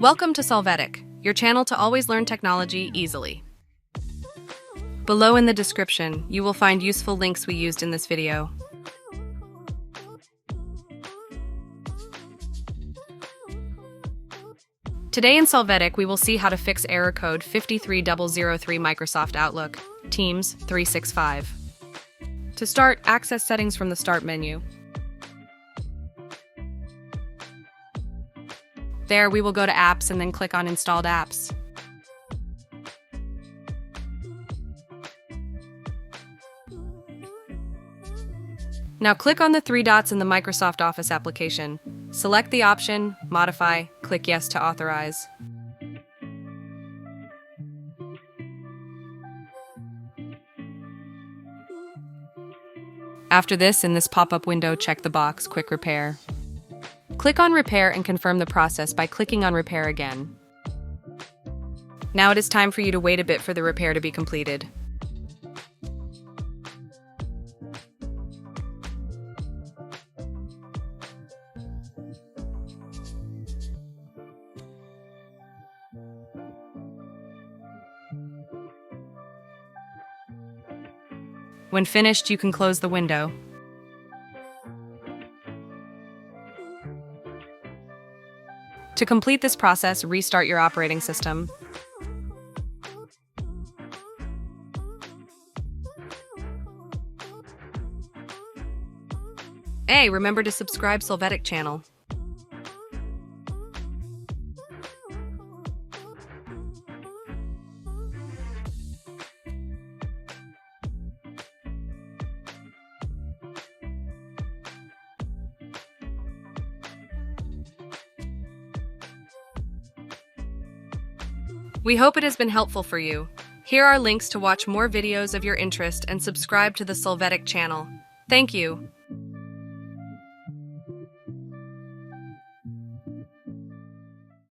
Welcome to Solvetic, your channel to always learn technology easily. Below in the description, you will find useful links we used in this video. Today in Solvetic, we will see how to fix error code 53003 Microsoft Outlook, Teams 365. To start, access settings from the Start menu. There, we will go to Apps and then click on Installed Apps. Now click on the three dots in the Microsoft Office application. Select the option, Modify, click Yes to authorize. After this, in this pop-up window, check the box Quick Repair. Click on Repair and confirm the process by clicking on Repair again. Now it is time for you to wait a bit for the repair to be completed. When finished, you can close the window. To complete this process, restart your operating system. Hey, remember to subscribe Solvetic channel. We hope it has been helpful for you. Here are links to watch more videos of your interest and subscribe to the Solvetic channel. Thank you.